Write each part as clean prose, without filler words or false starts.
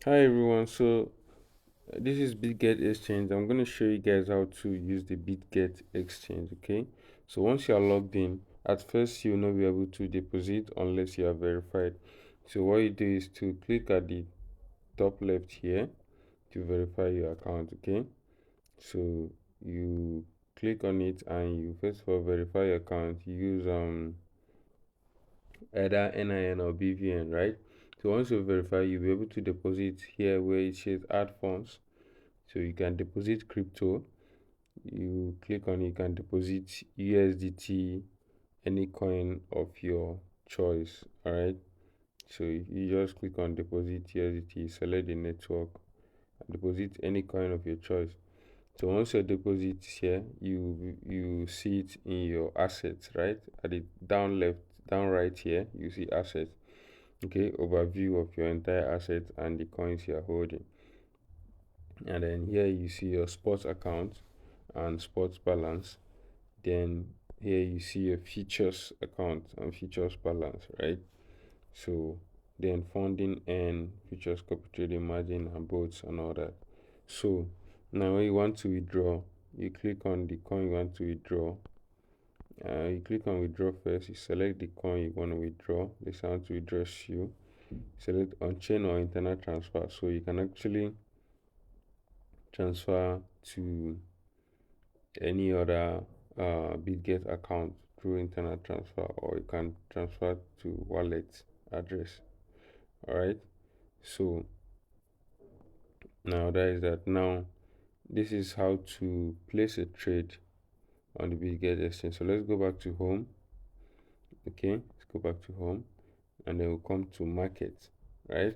Hi everyone, this is Bitget Exchange. I'm going to show you guys how to use the Bitget Exchange, okay? So once you are logged in, at first you'll not be able to deposit unless you are verified. So what you do is to click at the top left here to verify your account, okay? So you click on it and you first of all verify your account. You use either NIN or BVN, right? So once you verify, you'll be able to deposit here where it says add funds. So you can deposit crypto. You click on it, you can deposit USDT, any coin of your choice. All right. So you just click on deposit USDT, select the network, and deposit any coin of your choice. So once your deposit is here, you see it in your assets, right? At the down left, down right here, you see assets. Okay, overview of your entire assets and the coins you are holding. And then here you see your sports account and sports balance. Then here you see your features account and features balance, right? So then funding and features copy trading margin and boats and all that. So now when you want to withdraw, you click on the coin you want to withdraw. You click on withdraw first, you select the coin you want to withdraw. This want to withdraw you. Select on chain or internal transfer. So you can actually transfer to any other Bitget account through internet transfer, or you can transfer to wallet address. All right. So now that is that. Now this is how to place a trade on the Bitget exchange. So let's go back to home. Okay, let's go back to home, and then we'll come to market. Right.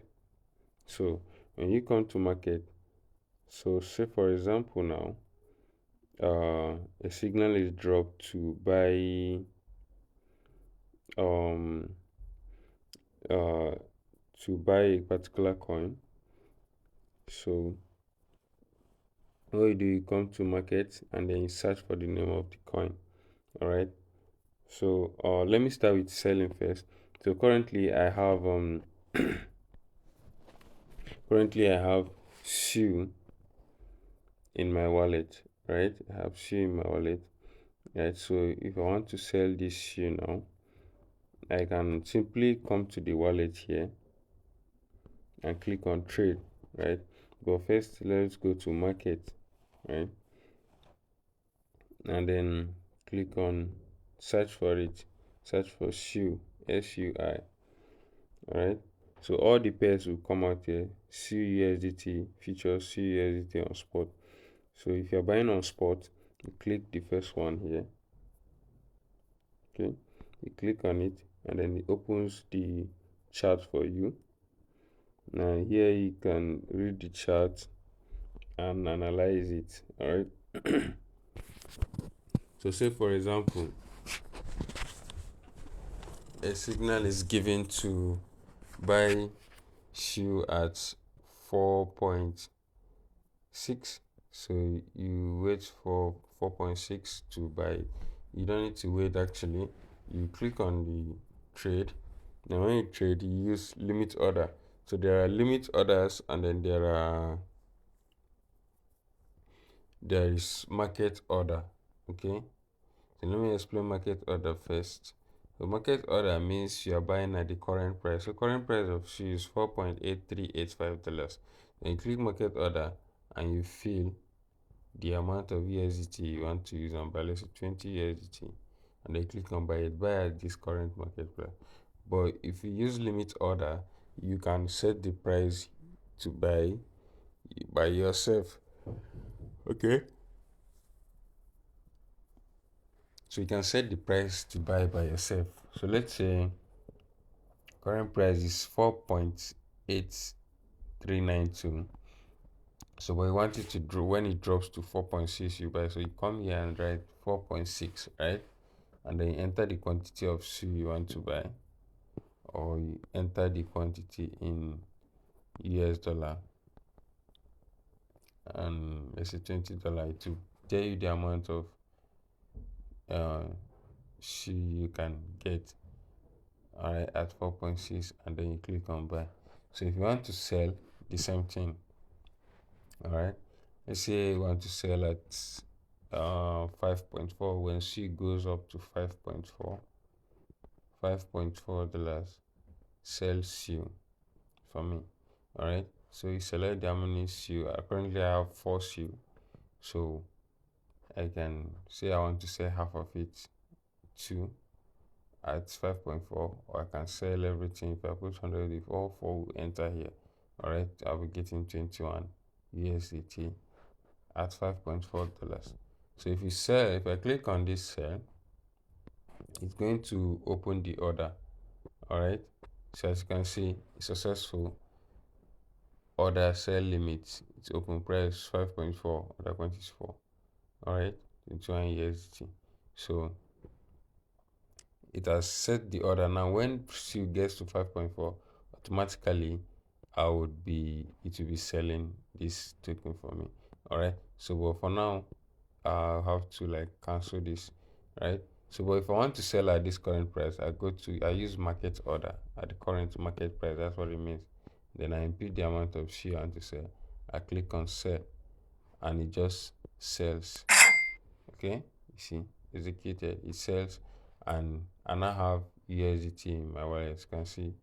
So when you come to market, so say for example now, a signal is dropped to buy um uh to buy a particular coin. So what you do, you come to market and then you search for the name of the coin. All right. So let me start with selling first. So currently I have SU in my wallet, right? I have SU in my wallet, right? So if I want to sell this SU now, I can simply come to the wallet here and click on trade, right? But first let's go to market, right? And then click on search for it, search for SUI, SUI. All right, so all the pairs will come out here. CUSDT features CUSDT on spot. So if you're buying on spot, you click the first one here. Okay, you click on it and then it opens the chart for you. Now here you can read the chart and analyze it. All right. So say for example, a signal is given to buy shoe at 4.6, so you wait for 4.6 to buy. You don't need to wait, actually. You click on the trade. Now when you trade, you use limit order. So there are limit orders, and then there is market order. Okay, so let me explain market order first. So market order means you are buying at the current price. So current price of shoe is $4.8385. Then you click market order and you fill the amount of USDT you want to use on buy. Let's say 20 USDT. And then click on buy it. Buy at this current market price. But if you use limit order, you can set the price to buy by yourself. Okay. So you can set the price to buy by yourself. So let's say current price is 4.8392. So we want it to draw when it drops to 4.6, you buy. So you come here and write 4.6, right? And then you enter the quantity of shoe you want to buy, or you enter the quantity in US dollar, and let's say $20 to tell you the amount of uh shoe you can get, all right, at 4.6, and then you click on buy. So if you want to sell, the same thing. All right. Let's say you want to sell at 5.4. When C goes up to 5.4 dollars, sell C for me. All right. So you select the how many C. Currently I have 4 C. So I can say I want to sell half of it to at 5.4, or I can sell everything. If I put 100, if all four will enter here, all right, I'll be getting 21 USDT at $5.4. So if you sell, if I click on this sell, it's going to open the order. All right, so as you can see, it's successful. Order sell limit, it's open, price 5.4, order quantity is 4. All right, 21 USDT. So it has set the order. Now when C gets to 5.4, automatically it will be selling this token for me. All right, so but for now I'll have to like cancel this, right? So but if I want to sell at this current price, I use market order at the current market price. That's what it means. Then I input the amount of C I want to sell. I click on sell, and it just sells. Okay, you see, executed, it sells. And I now have USDT in my wallet. You can see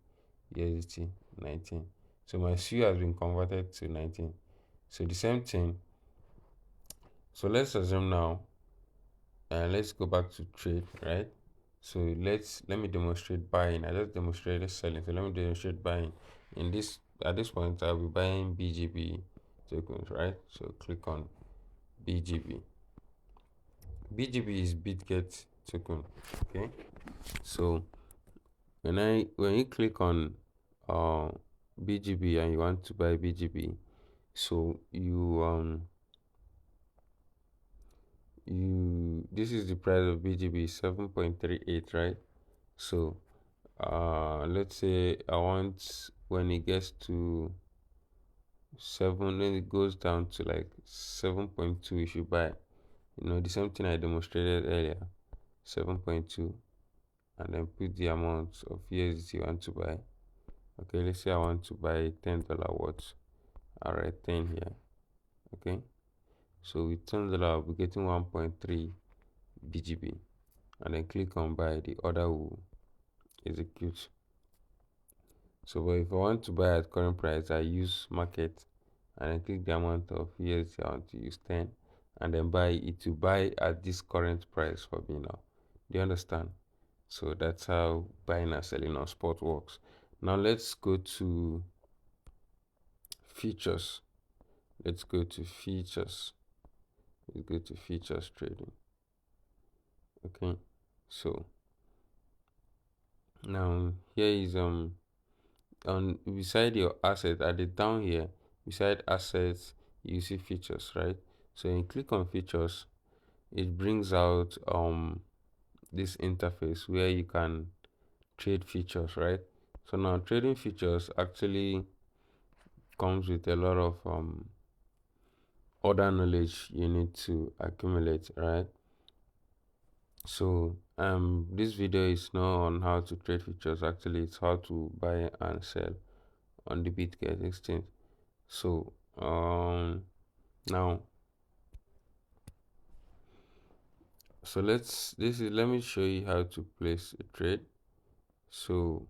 USDT 19. So my SU has been converted to 19. So the same thing. So let's assume now, and let's go back to trade, right? So let me demonstrate buying. I just demonstrated selling. So let me demonstrate buying. In this At this point, I'll be buying BGB tokens, right? So click on BGB. BGB is Bitget token. Okay. So when you click on uh BGB and you want to buy BGB, so this is the price of BGB, 7.38, right? So let's say I want, when it gets to 7, when it goes down to like 7.2, you should buy. The same thing I demonstrated earlier, 7.2, and then put the amount of USDT you want to buy. Okay, let's say I want to buy $10 worth. I'll write 10 here. Okay, so with $10 I'll be getting 1.3 BGB, and then click on buy. The order will execute. So but if I want to buy at current price, I use market, and then click the amount of USDT I want to use, 10, and then buy it to buy at this current price for me now. Do you understand? So that's how buying and selling on spot works. Now let's go to features. Let's go to features. Let's go to features trading. Okay, so now here is on beside your asset, at the down here, beside assets, you see features, right? So you click on features, it brings out this interface where you can trade features, right? So now trading features actually comes with a lot of other knowledge you need to accumulate, right? So this video is not on how to trade features. Actually, it's how to buy and sell on the Bitget exchange. So now, so let me show you how to place a trade. So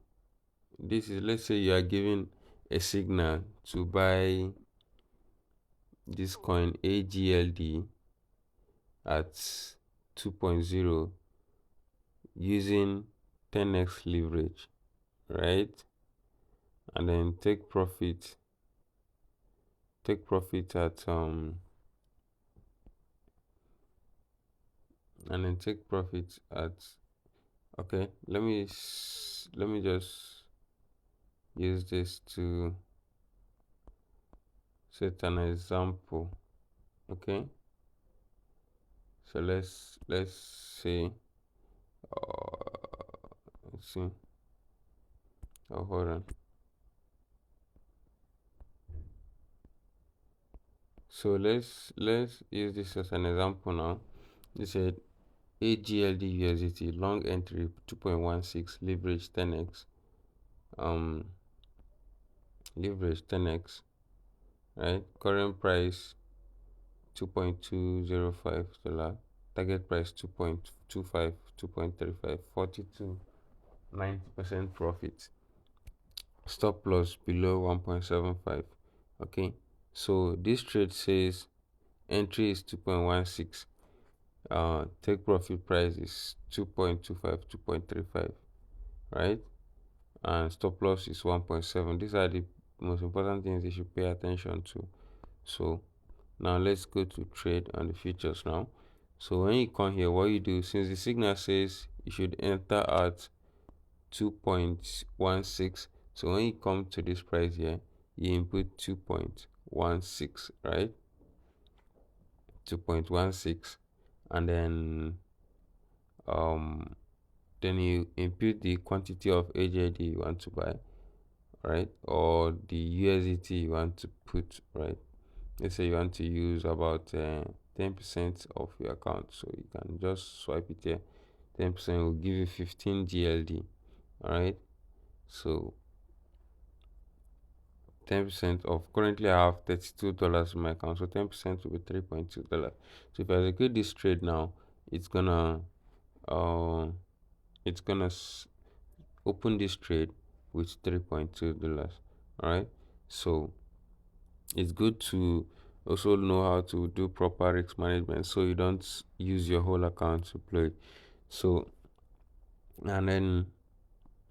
this is, let's say you are given a signal to buy this coin AGLD at 2.0 using 10x leverage, right? And then take profit at okay, let me just use this to set an example. Okay, so let's say let's see. Oh, hold on. So let's use this as an example now. This said AGLD USDT long entry 2.16 leverage 10x leverage 10x. right? Current price $2.205, target price 2.25, 2.35, 42, 90% profit. Stop loss below 1.75. Okay, so this trade says entry is 2.16, take profit price is 2.25, 2.35, right? And stop loss is 1.7. These are the most important things you should pay attention to. So now let's go to trade on the futures now. So when you come here, what you do, since the signal says you should enter at 2.16, so when you come to this price here, you input 2.16, right? 2.16, and um then you input the quantity of AJD you want to buy, right? Or the USDT you want to put, right? Let's say you want to use about 10% of your account, so you can just swipe it here. 10% will give you 15 GLD. All right, so 10% of, currently I have $32 in my account, so 10% will be $3.2. So if I execute this trade now, it's gonna uh it's gonna open this trade with $3.2. All right, so it's good to also know how to do proper risk management so you don't use your whole account to play. So, and then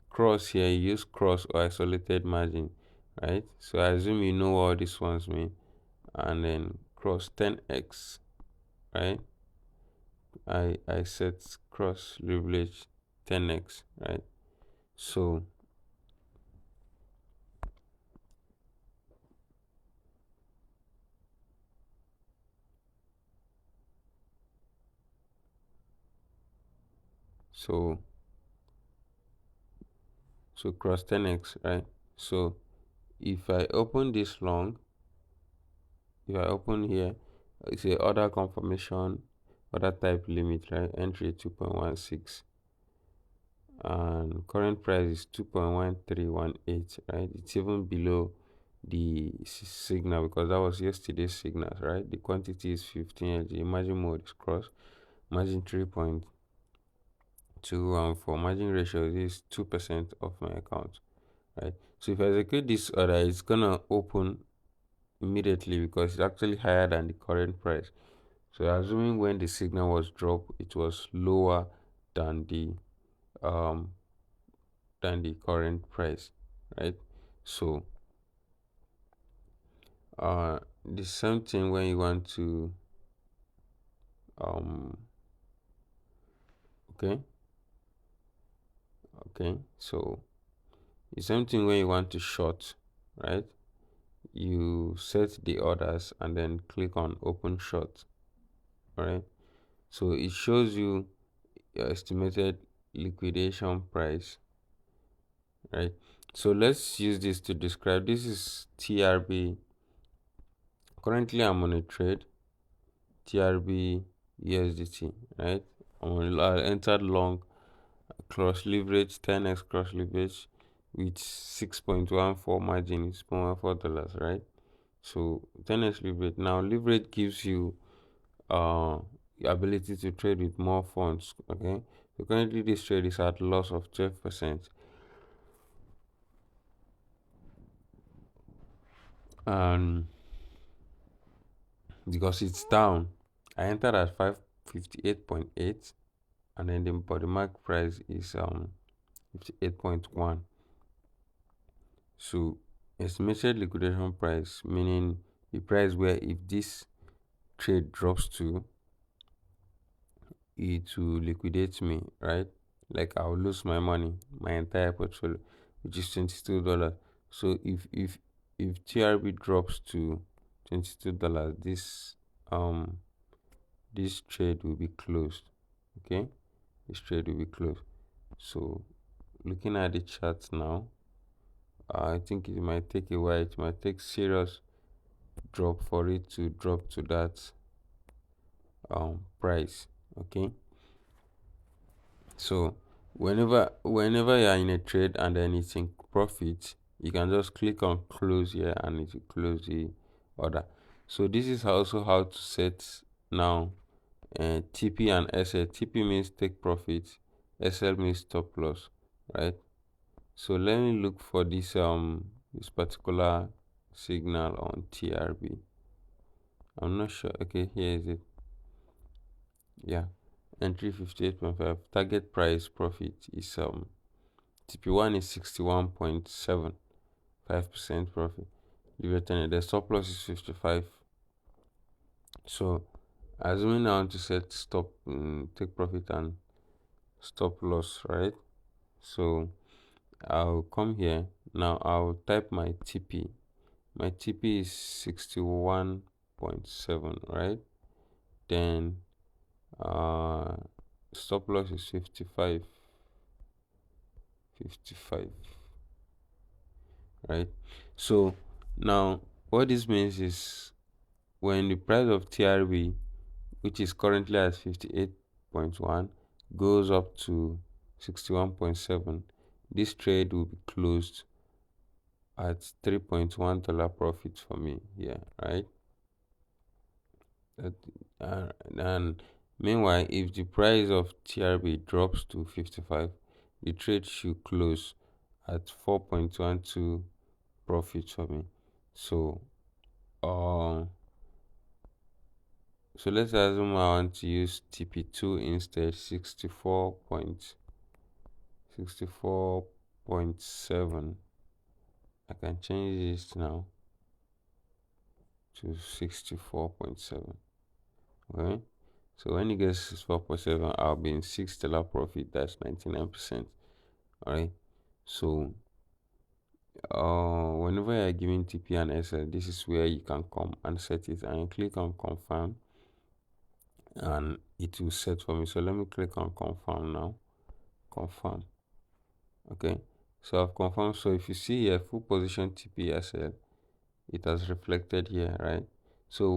cross here, you use cross or isolated margin, right? So I assume you know what these ones mean. And then cross 10x, right? I set cross leverage 10x, right? So so so cross 10x, right? So if I open this long, if I open here, it's a order confirmation, order type limit, right? Entry 2.16, and current price is 2.1318, right? It's even below the signal because that was yesterday's signal, right? The quantity is 15 LG. Margin mode is cross, margin 3.214, margin ratio is 2% of my account, right? So if I execute this order, it's gonna open immediately because it's actually higher than the current price. So assuming when the signal was dropped, it was lower than um the current price, right? So the same thing when you want to um okay, so the same thing when you want to short, right? You set the orders and then click on open short, all right? So it shows you your estimated liquidation price, right? So let's use this to describe. This is TRB. Currently I'm on a trade TRB USDT, right? I entered long cross leverage, 10x cross leverage with 6.14 margin is $0.14, right? So 10x leverage. Now leverage gives you the ability to trade with more funds. Okay, so currently this trade is at loss of 12%, and because it's down, I entered at 558.8, and then the body mark price is 58.1. So estimated liquidation price, meaning the price where if this trade drops to, it will liquidate me, right? Like I'll lose my money, my entire portfolio, which is $22. So if TRB drops to $22, this trade will be closed. Okay, this trade will be closed. So looking at the chart now, I think it might take a while. It might take serious drop for it to drop to that price. Okay, so whenever you're in a trade and then it's in profit, you can just click on close here and it will close the order. So this is also how to set now TP and SL. TP means take profit, SL means stop loss, right? So let me look for this particular signal on TRB. I'm not sure. Okay, here is it. Yeah, entry 58.5. Target price profit is TP1 is 61.75% profit. The stop loss is 55. So assuming I want to set take profit and stop loss, right? So I'll come here now. I'll type my TP. My TP is 61.7, right? Then uh stop loss is 55, right? So now what this means is when the price of TRB, which is currently at 58.1, goes up to 61.7, this trade will be closed at $3.1 profit for me here, right? That, and meanwhile, if the price of TRB drops to 55, the trade should close at 4.12 profit for me. So um so let's assume I want to use TP2 instead. 64.7. I can change this now to 64.7. Okay, so when it gets 64.7, I'll be in $6 profit. That's 99%. All right. So whenever you're giving TP and SL, this is where you can come and set it, and you click on confirm and it will set for me. So let me click on confirm now. Confirm. Okay, so I've confirmed. So if you see here full position TP SL, it has reflected here, right? So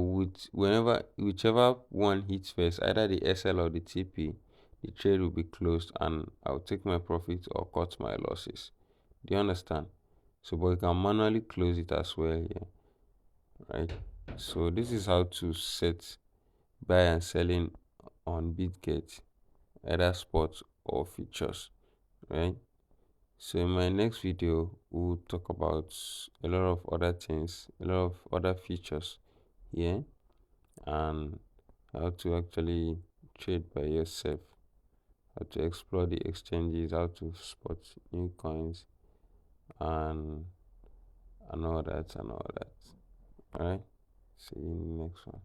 whichever one hits first, either the SL or the TP, the trade will be closed and I'll take my profit or cut my losses. Do you understand? So but you can manually close it as well here, right? So this is how to set buy and selling on Bitget, either spot or futures, right? So in my next video, we'll talk about a lot of other things, a lot of other features here, and how to actually trade by yourself, how to explore the exchanges, how to spot new coins, and all that and all that. All right. See you in the next one.